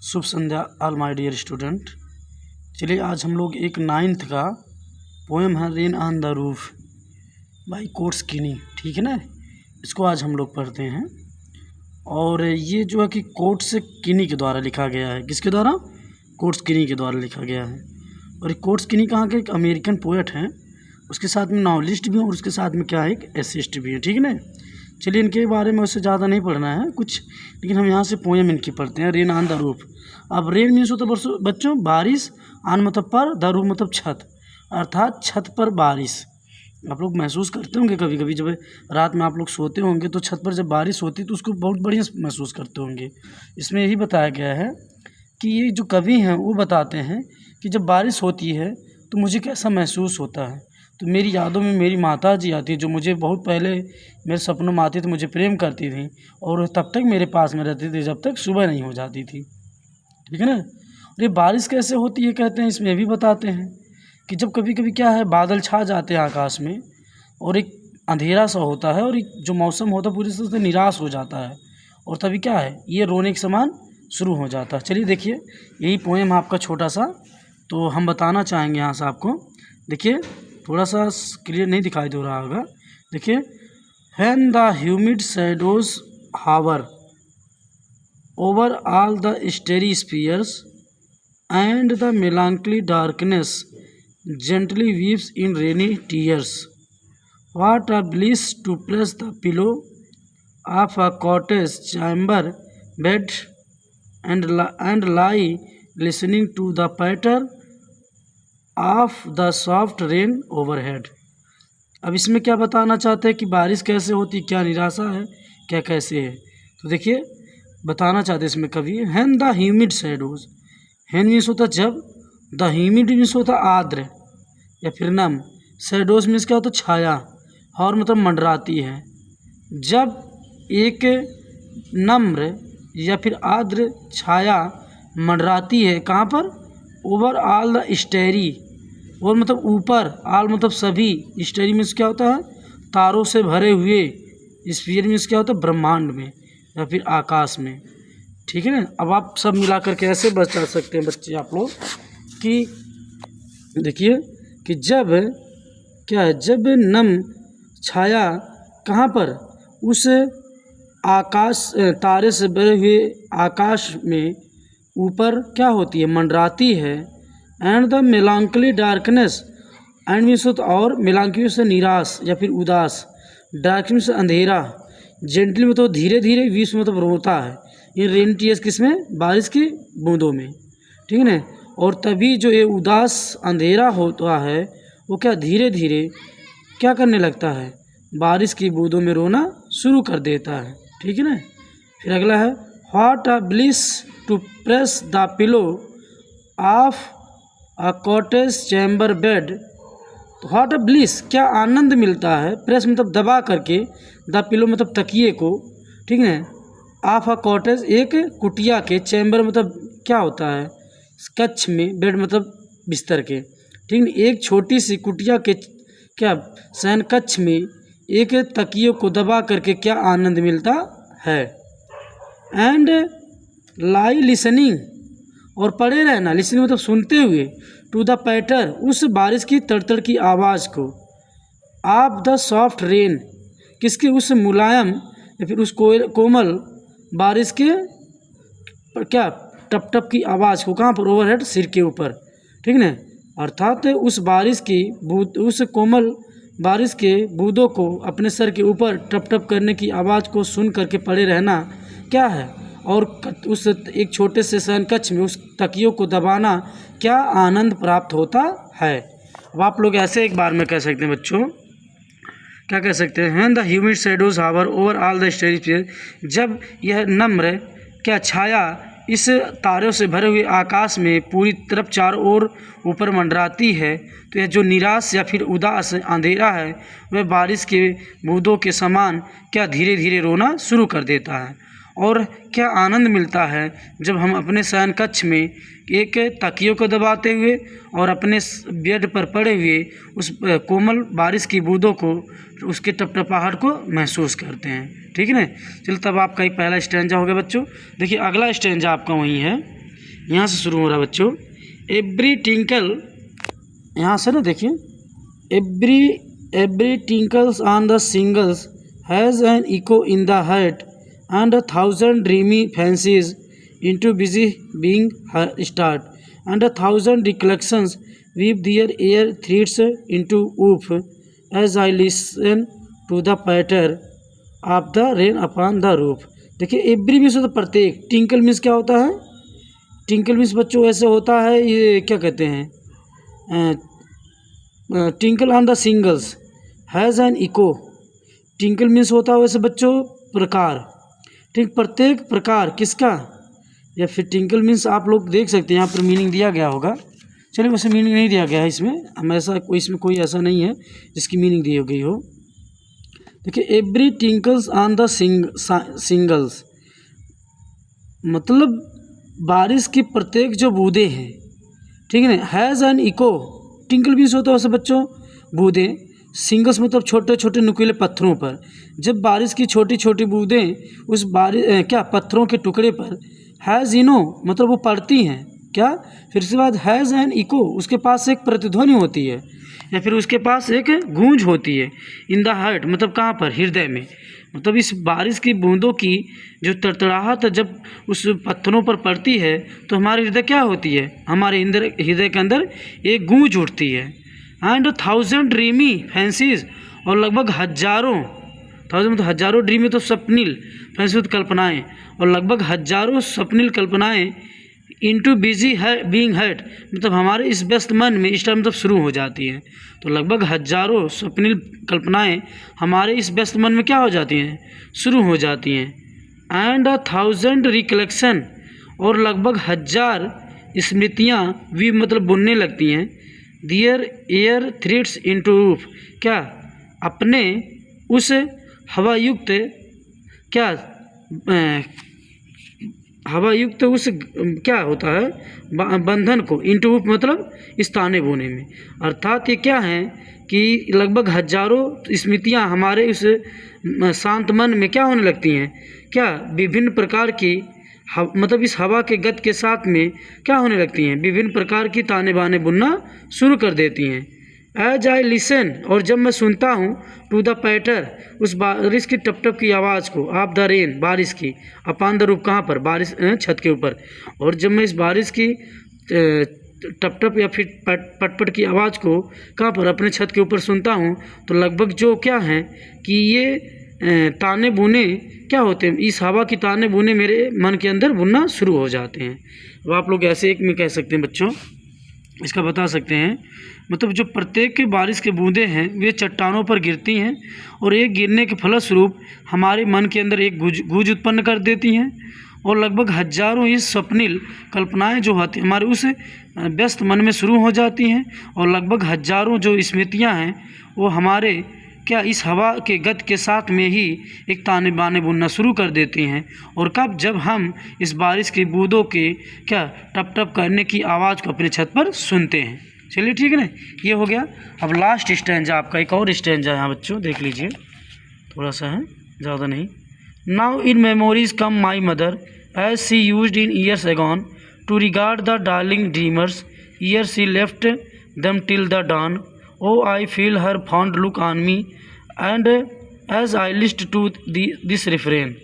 शुभ संध्या all my dear student. चलिए आज हम लोग एक 9th का पोएम है rain on the roof by Coates Kinney, ठीक है ना। इसको आज हम लोग पढ़ते हैं और ये जो है कि कोर्ट्स कीनी के द्वारा लिखा गया है। किसके द्वारा? कोर्ट्स कीनी के द्वारा लिखा गया है। और ये कोर्ट्स कीनी कहाँ के? एक अमेरिकन पोएट हैं, उसके साथ में नॉवलिस्ट भी हैं और उसके साथ में क्या है, एक एसेइस्ट भी है, ठीक है ना। चलिए इनके बारे में उससे ज़्यादा नहीं पढ़ना है कुछ, लेकिन हम यहाँ से पोएम इनकी पढ़ते हैं। Rain on the roof. अब रेन मीन्स होता है बच्चों बारिश, ऑन मतलब पर, द रूफ मतलब छत, अर्थात छत पर बारिश। आप लोग महसूस करते होंगे कभी कभी, जब रात में आप लोग सोते होंगे तो छत पर जब बारिश होती है तो उसको बहुत बढ़िया महसूस करते होंगे। इसमें यही बताया गया है कि ये जो कवि हैं वो बताते हैं कि जब बारिश होती है तो मुझे कैसा महसूस होता है। तो मेरी यादों में मेरी माता जी आती, जो मुझे बहुत पहले मेरे सपनों में आती थी, मुझे प्रेम करती थी और तब तक मेरे पास में रहती थी जब तक सुबह नहीं हो जाती थी, ठीक है ना। और ये बारिश कैसे होती है कहते हैं, इसमें भी बताते हैं कि जब कभी कभी क्या है, बादल छा जाते हैं आकाश में और एक अंधेरा सा होता है और एक जो मौसम होता है पूरी तरह से निराश हो जाता है और तभी क्या है, ये रोने के समान शुरू हो जाता है। चलिए देखिए, यही पोएम आपका छोटा सा, तो हम बताना चाहेंगे यहाँ से आपको। देखिए थोड़ा सा क्लियर नहीं दिखाई दे रहा होगा। देखिए, when the humid shadows hover over all the starry spheres, and the melancholy darkness gently weeps in rainy tears. What a bliss to press the pillow of a cottage chamber bed and lie listening to the patter of the soft rain overhead. अब इसमें क्या बताना चाहते हैं कि बारिश कैसे होती, क्या निराशा है, क्या कैसे है। तो देखिए बताना चाहते हैं इसमें कवि, when the humid shadows. When means होता जब, द ह्यूमिड मीन्स होता आर्द्र या फिर नम, शैडोज मीन्स क्या होता छाया, और मतलब मंडराती है। जब एक नम्र या फिर आर्द्र छाया मंडराती है कहाँ पर? ओवर ऑल द स्टेरी, और मतलब ऊपर, आल मतलब सभी, स्टेरी मीन्स क्या होता है तारों से भरे हुए, स्फीयर मीन्स क्या होता है ब्रह्मांड में या फिर आकाश में, ठीक है ना। अब आप सब मिला करके ऐसे बता सकते हैं बच्चे आप लोग कि देखिए कि जब क्या है, जब नम छाया कहाँ पर, उस आकाश तारे से भरे हुए आकाश में ऊपर क्या होती है, मंडराती है। And the melancholy darkness, and means और मेलांकली से निराश या फिर उदास, डार्कनेस से अंधेरा, जेंटली मतलब धीरे धीरे, वीस मतलब रोता है, ये रेन टीयर्स किसमें, बारिश की बूंदों में, ठीक है ना। और तभी जो ये उदास अंधेरा होता है वो क्या धीरे धीरे क्या करने लगता है, बारिश की बूंदों में रोना शुरू कर देता है, ठीक है ना। फिर अगला है, what a bliss to press the pillow of a cottage chamber bed. What a bliss, क्या आनंद मिलता है, प्रेस मतलब दबा करके, द पिलो मतलब तकिए को, ठीक है। ऑफ अ कॉटेज एक कुटिया के, चैम्बर मतलब क्या होता है कक्ष में, बेड मतलब बिस्तर के, ठीक है। एक छोटी सी कुटिया के क्या शयन कक्ष में एक तकिए को दबा करके क्या आनंद मिलता है। एंड लाई लिसनिंग, और पड़े रहना, लिसनिंग मतलब सुनते हुए, टू द पैटर उस बारिश की तड़तड़ की आवाज़ को, ऑफ द सॉफ्ट रेन किसके, उस मुलायम या फिर उस कोमल बारिश के क्या टप टप की आवाज़ को, कहाँ पर, ओवरहेड सिर के ऊपर, ठीक है। अर्थात उस बारिश की बूंद, उस कोमल बारिश के बूंदों को अपने सर के ऊपर टप टप करने की आवाज़ को सुन करके पड़े रहना क्या है, और उस एक छोटे से शयन कक्ष में उस तकियों को दबाना क्या आनंद प्राप्त होता है। अब आप लोग ऐसे एक बार में कह सकते हैं बच्चों, क्या कह सकते हैं, when the humid shadows hover over all the starry sphere, जब यह नम्र क्या छाया इस तारों से भरे हुए आकाश में पूरी तरफ चारों ओर ऊपर मंडराती है, तो यह जो निराश या फिर उदास अंधेरा है वह बारिश के बूंदों के समान क्या धीरे धीरे रोना शुरू कर देता है। और क्या आनंद मिलता है जब हम अपने शयन कक्ष में एक तकियों को दबाते हुए और अपने बेड पर पड़े हुए उस कोमल बारिश की बूंदों को, उसके टपटपाहट को महसूस करते हैं, ठीक है ना। चलिए तब आपका एक पहला स्टैंजा हो गया बच्चों। देखिए अगला स्टैंजा आपका वही है यहाँ से शुरू हो रहा है बच्चों। एवरी टिंकल, यहाँ से ना देखिए, every tinkles on the shingles has an echo in the heart and 1,000 dreamy fancies into busy being start and 1,000 recollections weave their air threads into woof as I listen to the patter of the rain upon the roof। देखिए every means होता है प्रत्येक, tinkle means क्या होता है, tinkle means बच्चों ऐसे होता है, ये क्या कहते हैं, tinkle on the shingles has an echo, tinkle means होता है वैसे बच्चों प्रकार, ठीक, प्रत्येक प्रकार किसका, या फिर टिंकल मीन्स आप लोग देख सकते हैं यहाँ पर मीनिंग दिया गया होगा। चलिए वैसे मीनिंग नहीं दिया गया है इसमें, हम ऐसा कोई इसमें कोई ऐसा नहीं है जिसकी मीनिंग दी गई हो। देखिए every tinkles on the singles, मतलब बारिश की प्रत्येक जो बूंदें हैं, ठीक है ना, has an echo, tinkle means होता है वैसे बच्चों बूंदें, सिंगल्स मतलब छोटे छोटे नुकीले पत्थरों पर, जब बारिश की छोटी छोटी बूंदें उस क्या पत्थरों के टुकड़े पर हैज़ इनो मतलब वो पड़ती हैं क्या, फिर उसके बाद हैज़ एन इको, उसके पास एक प्रतिध्वनि होती है या फिर उसके पास एक गूंज होती है, इन द हार्ट मतलब कहाँ पर, हृदय में, मतलब इस बारिश की बूंदों की जो तड़तड़ाहट जब उस पत्थरों पर पड़ती है तो हमारे हृदय क्या होती है, हमारे हृदय के अंदर एक गूंज उठती है। एंड 1,000 ड्रीमी फैंसीज, और लगभग हजारों, 1,000 मतलब हजारों, ड्रीमी तो स्वप्निल, फैंसी तो कल्पनाएँ, और लगभग हजारों स्वप्निल कल्पनाएँ इंटू बिजी है बीइंग हर्ट, मतलब हमारे इस व्यस्त मन में इस टाइम मतलब शुरू हो जाती हैं, तो लगभग हजारों स्वप्निल कल्पनाएँ हमारे इस व्यस्त मन में क्या हो जाती हैं, शुरू हो जाती हैं। एंड 1,000 रिकलेक्शन, और लगभग 1,000 स्मृतियाँ भी मतलब बुनने लगती हैं। दियर एयर थ्रेड्स इनटू रूफ, क्या अपने उस हवायुक्त क्या हवायुक्त उस क्या होता है बंधन को, इनटू रूफ मतलब इस ताने बोने में, अर्थात ये क्या है कि लगभग हजारों स्मृतियाँ हमारे उस शांत मन में क्या होने लगती हैं, क्या विभिन्न प्रकार की मतलब इस हवा के गत के साथ में क्या होने लगती हैं, विभिन्न प्रकार की ताने बाने बुनना शुरू कर देती हैं। एज आई लिसन, और जब मैं सुनता हूँ, टू द पैटर उस बारिश की टप टप की आवाज़ को, ऑफ द रेन बारिश की, अपॉन द रूफ कहाँ पर, बारिश छत के ऊपर, और जब मैं इस बारिश की टप टप या फिर पट पट की आवाज़ को कहाँ पर, अपने छत के ऊपर सुनता हूँ, तो लगभग जो क्या है कि ये ताने बुने क्या होते हैं, इस हवा की ताने बुने मेरे मन के अंदर बुनना शुरू हो जाते हैं। अब आप लोग ऐसे एक में कह सकते हैं बच्चों, इसका बता सकते हैं, मतलब जो प्रत्येक के बारिश के बूंदें हैं वे चट्टानों पर गिरती हैं और एक गिरने के फलस्वरूप हमारे मन के अंदर एक गूंज उत्पन्न कर देती हैं, और लगभग हजारों इस स्वप्निल कल्पनाएं जो होती हमारे उस व्यस्त मन में शुरू हो जाती हैं, और लगभग हजारों जो स्मृतियां हैं वो हमारे क्या इस हवा के गत के साथ में ही एक ताने बाने बुनना शुरू कर देती हैं। और कब, जब हम इस बारिश की बूंदों के क्या टप टप करने की आवाज़ को अपने छत पर सुनते हैं। चलिए ठीक है ना, ये हो गया। अब लास्ट स्टैंजा आपका, एक और स्टैंजा यहाँ बच्चों देख लीजिए, थोड़ा सा है, ज़्यादा नहीं। Now in memories come my mother as she used in years agone to regard the darling dreamers ere she left them till the dawn. Oh, I feel her fond look on me, and as I listen to this refrain,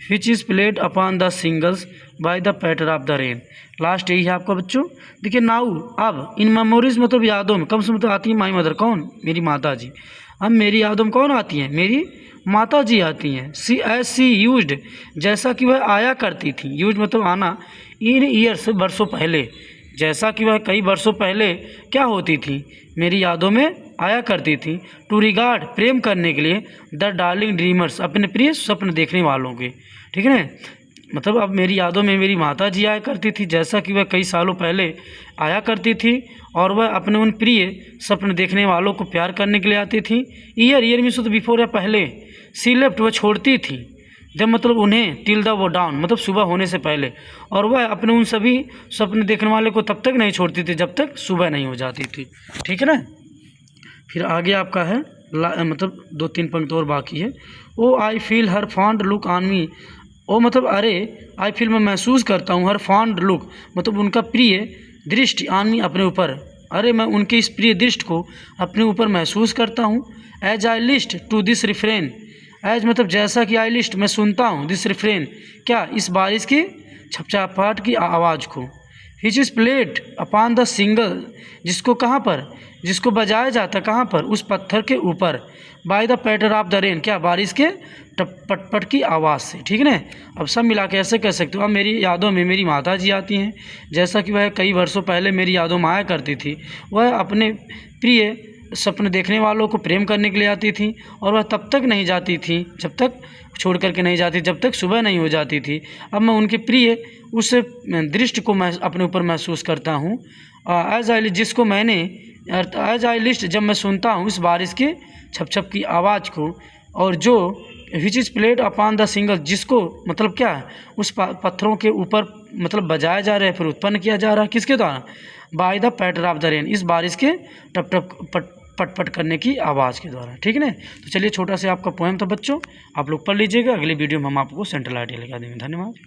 which is played upon the singles by the patter of the rain. Last यही है आपका बच्चों। देखिए now, अब इन memories मतलब यादों में, कम से मतलब आती है माई मदर, कौन, मेरी माता जी। अब मेरी यादों में कौन आती हैं, मेरी माता जी आती हैं। सी एज सी यूज्ड, जैसा कि वह आया करती थी, यूज मतलब आना, इन ईयर्स वर्षों पहले, जैसा कि वह कई वर्षों पहले क्या होती थी, मेरी यादों में आया करती थी। टू रिगार्ड, प्रेम करने के लिए, द डार्लिंग ड्रीमर्स, अपने प्रिय स्वप्न देखने वालों के, ठीक है ना। मतलब अब मेरी यादों में मेरी माता जी आया करती थी, जैसा कि वह कई सालों पहले आया करती थी, और वह अपने उन प्रिय स्वप्न देखने वालों को प्यार करने के लिए आती थी। ईयर मीन्स तो बिफोर या पहले, सी लेफ्ट वह छोड़ती थी, जब मतलब उन्हें, टिल द वो डाउन मतलब सुबह होने से पहले, और वह अपने उन सभी स्वप्न देखने वाले को तब तक नहीं छोड़ती थी जब तक सुबह नहीं हो जाती थी, ठीक है ना। फिर आगे आपका है मतलब 2-3 पंक्ति और बाकी है। O I feel her fond look on me, O मतलब अरे, आई फील मैं महसूस करता हूँ, हर फॉन्ड लुक मतलब उनका प्रिय दृष्टि, ऑन मी अपने ऊपर, अरे मैं उनके इस प्रिय दृष्टि को अपने ऊपर महसूस करता हूँ। As I list to this refrain, as मतलब जैसा कि आई लिस्ट मैं सुनता हूँ, दिस रिफ्रेन क्या, इस बारिश की छपछाहट की आवाज़ को, which is played upon the single जिसको कहाँ पर, जिसको बजाया जाता कहाँ पर, उस पत्थर के ऊपर, by the patter of the rain क्या, बारिश के पटपट की आवाज़ से, ठीक है ना। अब सब मिला के ऐसे कह सकते हो। अब मेरी यादों में मेरी माता जी आती हैं, जैसा कि वह कई वर्षों पहले मेरी यादों में आया करती थी। वह अपने प्रिय सपने देखने वालों को प्रेम करने के लिए आती थी, और वह तब तक नहीं जाती थी जब तक छोड़ करके नहीं जाती जब तक सुबह नहीं हो जाती थी। अब मैं उनके प्रिय उस दृष्टि को मैं अपने ऊपर महसूस करता हूँ। एज आई जिसको मैंने एज आई लिस्ट जब मैं सुनता हूँ इस बारिश के छप छप की आवाज़ को, और जो which is played upon the single जिसको मतलब क्या है, उस पत्थरों के ऊपर मतलब बजाया जा रहा है, फिर उत्पन्न किया जा रहा है किसके द्वारा, by the patter of the rain, इस बारिश के टप टप पट करने की आवाज़ के द्वारा, ठीक है ना। तो चलिए छोटा सा आपका पोएम था बच्चों, आप लोग पढ़ लीजिएगा। अगली वीडियो में हम आपको सेंट्रल आइडिया लगा देंगे। धन्यवाद।